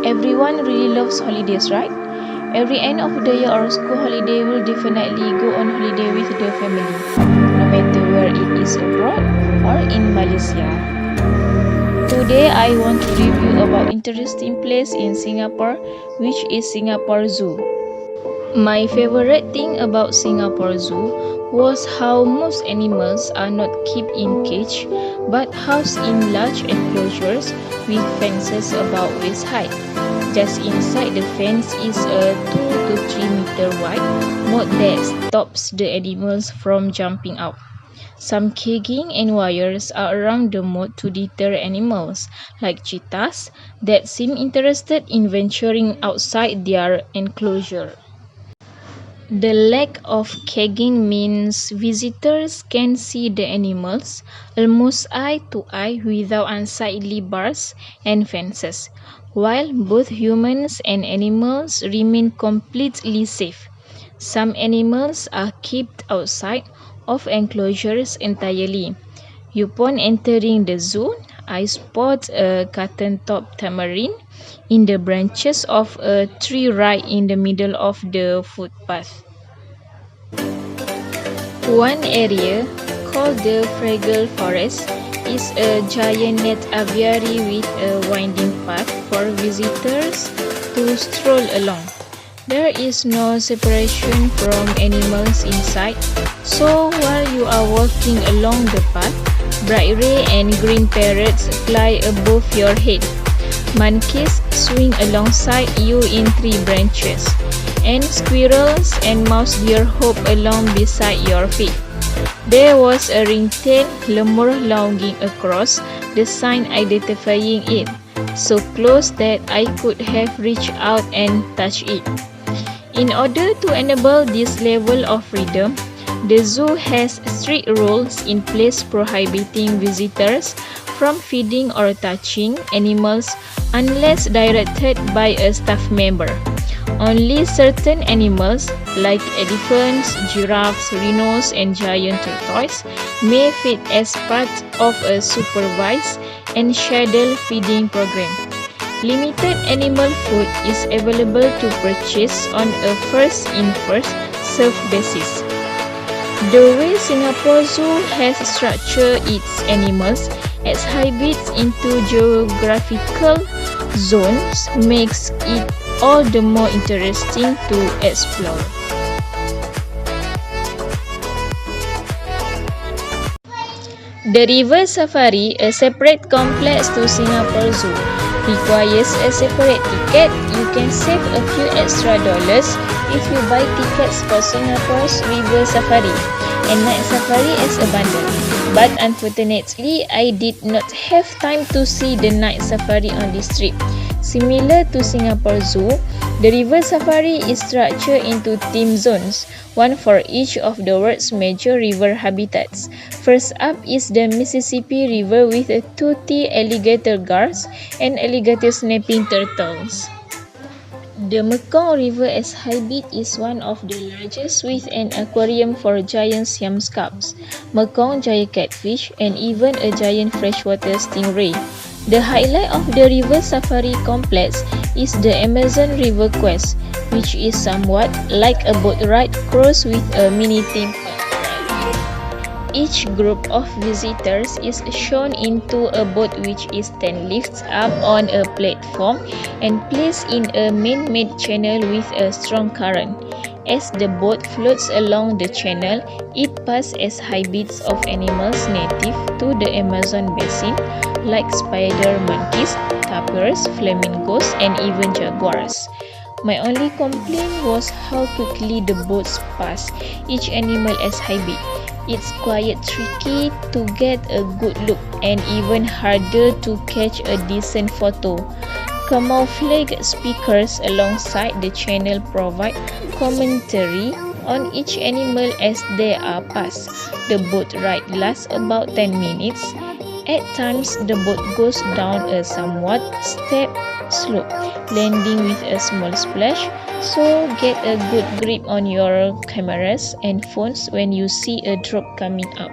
Everyone really loves holidays, right? Every end of the year or school holiday will definitely go on holiday with the family, no matter where it is abroad or in Malaysia. Today I want to review about interesting place in Singapore, which is Singapore Zoo. My favorite thing about Singapore Zoo was how most animals are not kept in cage but housed in large enclosures with fences about waist height. Just inside the fence is a 2 to 3 meter wide moat that stops the animals from jumping out. Some cagging and wires are around the moat to deter animals, like cheetahs, that seem interested in venturing outside their enclosure. The lack of cagging means visitors can see the animals almost eye to eye without unsightly bars and fences, while both humans and animals remain completely safe. Some animals are kept outside of enclosures entirely. Upon entering the zoo, I spot a cotton-top tamarin in the branches of a tree right in the middle of the footpath. One area, called the Fraggle Forest, is a giant net aviary with a winding path for visitors to stroll along. There is no separation from animals inside, so while you are walking along the path, bright red and green parrots fly above your head. Monkeys swing alongside you in tree branches, and squirrels and mouse deer hop along beside your feet. There was a ring-tailed lemur lounging across the sign identifying it, so close that I could have reached out and touched it. In order to enable this level of freedom, the zoo has strict rules in place prohibiting visitors from feeding or touching animals unless directed by a staff member. Only certain animals like elephants, giraffes, rhinos, and giant tortoise may feed as part of a supervised and scheduled feeding program. Limited animal food is available to purchase on a first-in, first-served basis. The way Singapore Zoo has structured its animals as hybrids into geographical zones makes it all the more interesting to explore. The River Safari, a separate complex to Singapore Zoo, requires a separate ticket. You can save a few extra dollars if you buy tickets for Singapore's River Safari and Night Safari as a bundle. But unfortunately, I did not have time to see the Night Safari on this trip. Similar to Singapore Zoo, the River Safari is structured into theme zones, one for each of the world's major river habitats. First up is the Mississippi River with a toothy alligator guards and alligator snapping turtles. The Mekong River as hybrid is one of the largest with an aquarium for giant siam scarps, Mekong giant catfish, and even a giant freshwater stingray. The highlight of the River Safari complex is the Amazon River Quest, which is somewhat like a boat ride crossed with a mini theme park. Each group of visitors is shown into a boat which is then lifted up on a platform and placed in a man-made channel with a strong current. As the boat floats along the channel, it passes as hybrids of animals native to the Amazon basin like spider monkeys, tapirs, flamingos, and even jaguars. My only complaint was how quickly the boats pass each animal as hybrid. It's quite tricky to get a good look and even harder to catch a decent photo. Camouflaged speakers alongside the channel provide commentary on each animal as they are passed. The boat ride lasts about 10 minutes. At times, the boat goes down a somewhat steep slope, landing with a small splash, so get a good grip on your cameras and phones when you see a drop coming up.